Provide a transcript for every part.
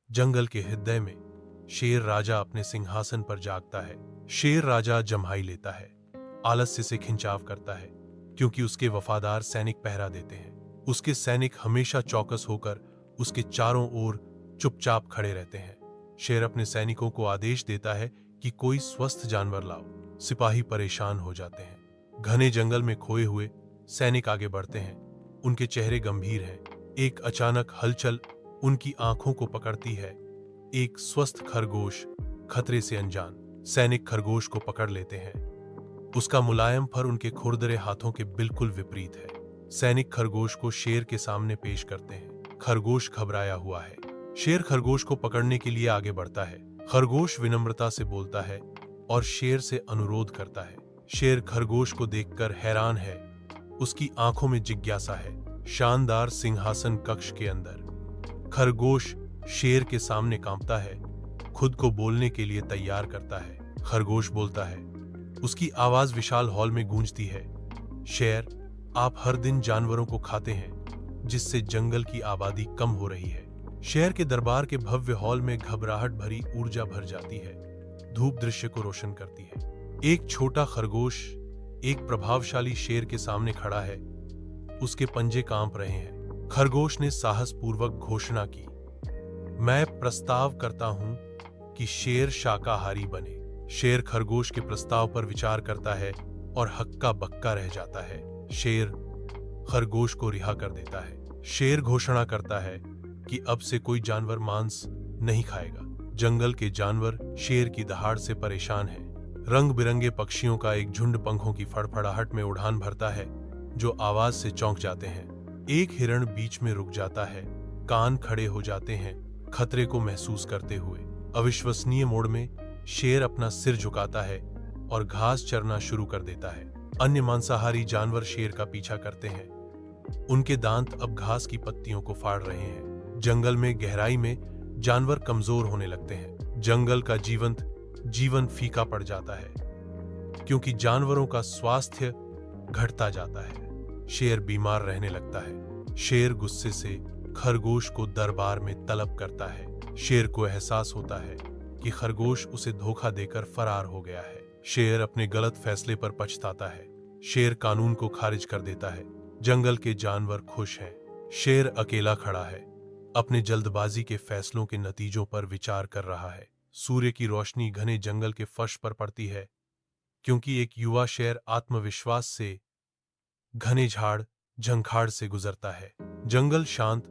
जंगल के हृदय में शेर राजा अपने सिंहासन पर जागता है। शेर राजा जम्हाई लेता है, आलस्य से खिंचाव करता है, क्योंकि उसके वफादार सैनिक पहरा देते हैं। उसके सैनिक हमेशा चौकस होकर उसके चारों ओर चुपचाप खड़े रहते हैं। शेर अपने सैनिकों को आदेश देता है कि कोई स्वस्थ जानवर लाओ। सिपाही परेशान हो जाते हैं। घने जंगल में खोए हुए सैनिक आगे बढ़ते हैं। उनके चेहरे गंभीर हैं। एक अचानक हलचल उनकी आंखों को पकड़ती है। एक स्वस्थ खरगोश, खतरे से अनजान सैनिक खरगोश को पकड़ लेते हैं। उसका मुलायम फर उनके खुरदरे हाथों के बिल्कुल विपरीत है। सैनिक खरगोश को शेर के सामने पेश करते हैं। खरगोश घबराया हुआ है। शेर खरगोश को पकड़ने के लिए आगे बढ़ता है। खरगोश विनम्रता से बोलता है और शेर से अनुरोध करता है। शेर खरगोश को देखकर हैरान है। उसकी आंखों में जिज्ञासा है। शानदार सिंहासन कक्ष के अंदर खरगोश शेर के सामने कांपता है, खुद को बोलने के लिए तैयार करता है। खरगोश बोलता है। उसकी आवाज विशाल हॉल में गूंजती है। शेर, आप हर दिन जानवरों को खाते हैं, जिससे जंगल की आबादी कम हो रही है। शेर के दरबार के भव्य हॉल में घबराहट भरी ऊर्जा भर जाती है। धूप दृश्य को रोशन करती है। एक छोटा खरगोश एक प्रभावशाली शेर के सामने खड़ा है। उसके पंजे कांप रहे हैं। खरगोश ने साहसपूर्वक घोषणा की, मैं प्रस्ताव करता हूं कि शेर शाकाहारी बने। शेर खरगोश के प्रस्ताव पर विचार करता है और हक्का बक्का रह जाता है। शेर खरगोश को रिहा कर देता है। शेर घोषणा करता है कि अब से कोई जानवर मांस नहीं खाएगा। जंगल के जानवर शेर की दहाड़ से परेशान हैं। रंग बिरंगे पक्षियों का एक झुंड पंखों की फड़फड़ाहट में उड़ान भरता है, जो आवाज से चौंक जाते हैं। एक हिरण बीच में रुक जाता है। कान खड़े हो जाते हैं, खतरे को महसूस करते हुए। अविश्वसनीय मोड़ में शेर अपना सिर झुकाता है और घास चरना शुरू कर देता है। अन्य मांसाहारी जानवर शेर का पीछा करते हैं। उनके दांत अब घास की पत्तियों को फाड़ रहे हैं। जंगल में गहराई में जानवर कमजोर होने लगते हैं। जंगल का जीवन फीका पड़ जाता है, क्योंकि जानवरों का स्वास्थ्य घटता जाता है। शेर बीमार रहने लगता है। शेर गुस्से से खरगोश को दरबार में तलब करता है। शेर को एहसास होता है कि खरगोश उसे धोखा देकर फरार हो गया है। शेर अपने गलत फैसले पर पछताता है। शेर कानून को खारिज कर देता है। जंगल के जानवर खुश हैं। शेर अकेला खड़ा है, अपने जल्दबाजी के फैसलों के नतीजों पर विचार कर रहा है। सूर्य की रोशनी घने जंगल के फर्श पर पड़ती है, क्योंकि एक युवा शेर आत्मविश्वास से घने झाड़ झंखाड़ से गुजरता है। जंगल शांत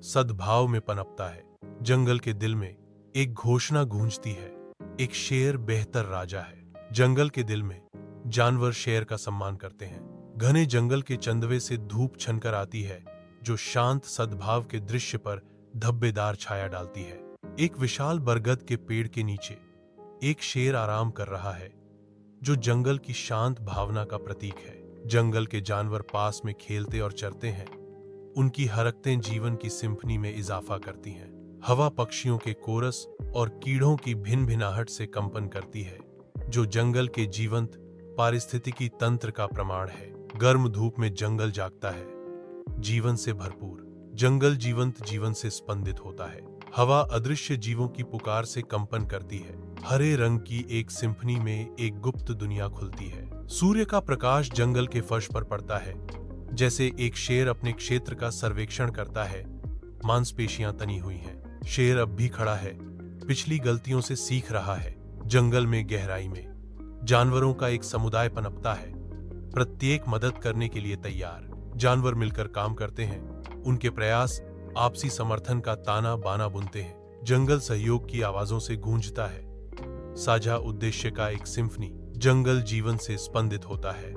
सद्भाव में पनपता है। जंगल के दिल में एक घोषणा गूंजती है, एक शेर बेहतर राजा है। जंगल के दिल में जानवर शेर का सम्मान करते हैं। घने जंगल के चंदवे से धूप छनकर आती है, जो शांत सद्भाव के दृश्य पर धब्बेदार छाया डालती है। एक विशाल बरगद के पेड़ के नीचे एक शेर आराम कर रहा है, जो जंगल की शांत भावना का प्रतीक है। जंगल के जानवर पास में खेलते और चरते हैं। उनकी हरकतें जीवन की सिम्फनी में इजाफा करती हैं। हवा पक्षियों के कोरस और कीड़ों की भिन भिनाहट से कंपन करती है, जो जंगल के जीवंत पारिस्थितिकी तंत्र का प्रमाण है। गर्म धूप में जंगल जागता है, जीवन से भरपूर। जंगल जीवंत जीवन से स्पंदित होता है। हवा अदृश्य जीवों की पुकार से कंपन करती है। हरे रंग की एक सिम्फनी में एक गुप्त दुनिया खुलती है। सूर्य का प्रकाश जंगल के फर्श पर पड़ता है, जैसे एक शेर अपने क्षेत्र का सर्वेक्षण करता है। मांसपेशियां तनी हुई हैं। शेर अब भी खड़ा है, पिछली गलतियों से सीख रहा है। जंगल में गहराई में जानवरों का एक समुदाय पनपता है, प्रत्येक मदद करने के लिए तैयार। जानवर मिलकर काम करते हैं। उनके प्रयास आपसी समर्थन का ताना बाना बुनते हैं। जंगल सहयोग की आवाजों से गूंजता है, साझा उद्देश्य का एक सिम्फनी। जंगल जीवन से स्पंदित होता है।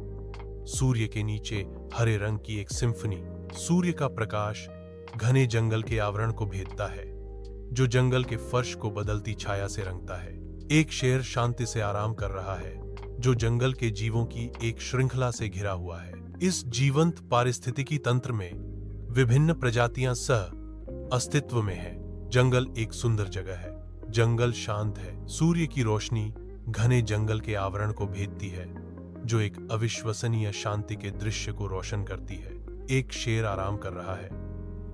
सूर्य के नीचे हरे रंग की एक सिम्फनी। सूर्य का प्रकाश घने जंगल के आवरण को भेदता है, जो जंगल के फर्श को बदलती छाया से रंगता है। एक शेर शांति से आराम कर रहा है, जो जंगल के जीवों की एक श्रृंखला से घिरा हुआ है। इस जीवंत पारिस्थितिकी तंत्र में विभिन्न प्रजातियां सह अस्तित्व में है। जंगल एक सुंदर जगह है। जंगल शांत है। सूर्य की रोशनी घने जंगल के आवरण को भेदती है, जो एक अविश्वसनीय शांति के दृश्य को रोशन करती है। एक शेर आराम कर रहा है,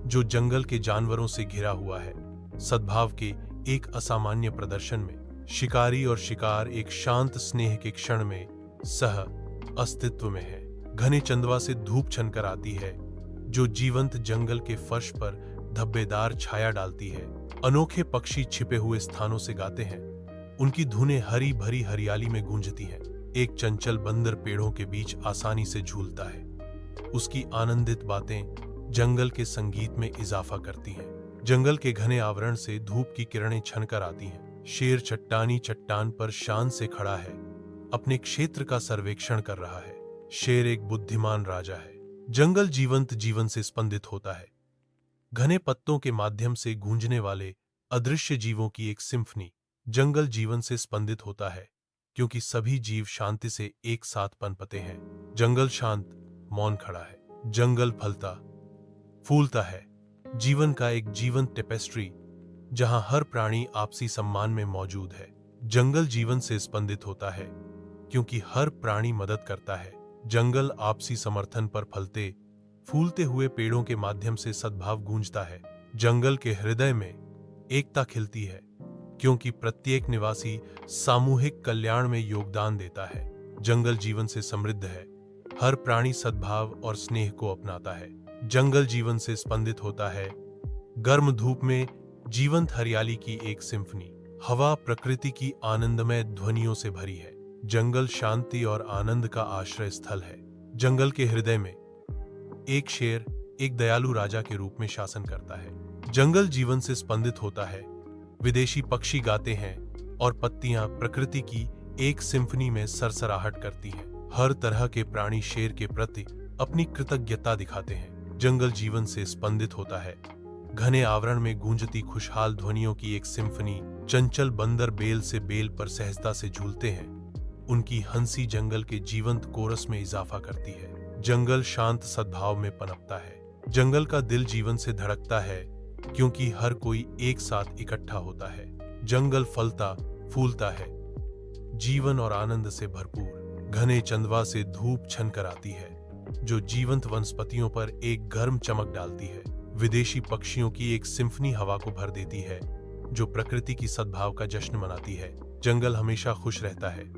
जो जंगल के जानवरों से घिरा हुआ है। सद्भाव के एक असामान्य प्रदर्शन में शिकारी और शिकार एक शांत स्नेह के क्षण में सह अस्तित्व में है। घने चंदवा से धूप छनकर आती है जो जीवंत जंगल के फर्श पर धब्बेदार छाया डालती है। अनोखे पक्षी छिपे हुए स्थानों से गाते हैं, उनकी धुनें हरी भरी हरियाली में गूंजती हैं। एक चंचल बंदर पेड़ों के बीच आसानी से झूलता है, उसकी आनंदित बातें जंगल के संगीत में इजाफा करती हैं। जंगल के घने आवरण से धूप की किरणें छनकर आती हैं। शेर चट्टानी चट्टान पर शान से खड़ा है, अपने क्षेत्र का सर्वेक्षण कर रहा है। शेर एक बुद्धिमान राजा है। जंगल जीवंत जीवन से स्पंदित होता है, घने पत्तों के माध्यम से गूंजने वाले अदृश्य जीवों की एक सिम्फनी। जंगल जीवन से स्पंदित होता है क्योंकि सभी जीव शांति से एक साथ पनपते हैं। जंगल शांत मौन खड़ा है। जंगल फलता फूलता है, जीवन का एक जीवंत टेपेस्ट्री जहां हर प्राणी आपसी सम्मान में मौजूद है। जंगल जीवन से स्पंदित होता है क्योंकि हर प्राणी मदद करता है। जंगल आपसी समर्थन पर फलते फूलते हुए पेड़ों के माध्यम से सद्भाव गूंजता है। जंगल के हृदय में एकता खिलती है क्योंकि प्रत्येक निवासी सामूहिक कल्याण में योगदान देता है। जंगल जीवन से समृद्ध है, हर प्राणी सद्भाव और स्नेह को अपनाता है। जंगल जीवन से स्पंदित होता है, गर्म धूप में जीवंत हरियाली की एक सिम्फनी। हवा प्रकृति की आनंदमय ध्वनियों से भरी है। जंगल शांति और आनंद का आश्रय स्थल है। जंगल के हृदय में एक शेर एक दयालु राजा के रूप में शासन करता है। जंगल जीवन से स्पंदित होता है, विदेशी पक्षी गाते हैं और पत्तियां प्रकृति की एक सिम्फनी में सरसराहट करती हैं। हर तरह के प्राणी शेर के प्रति अपनी कृतज्ञता दिखाते हैं। जंगल जीवन से स्पंदित होता है, घने आवरण में गूंजती खुशहाल ध्वनियों की एक सिम्फनी। चंचल बंदर बेल से बेल पर सहजता से झूलते हैं, उनकी हंसी जंगल के जीवंत कोरस में इजाफा करती है। जंगल शांत सद्भाव में पनपता है। जंगल का दिल जीवन से धड़कता है क्योंकि हर कोई एक साथ इकट्ठा होता है। जंगल फलता फूलता है, जीवन और आनंद से भरपूर। घने चंदवा से धूप छनकर आती है जो जीवंत वनस्पतियों पर एक गर्म चमक डालती है। विदेशी पक्षियों की एक सिम्फनी हवा को भर देती है जो प्रकृति की सद्भाव का जश्न मनाती है। जंगल हमेशा खुश रहता है।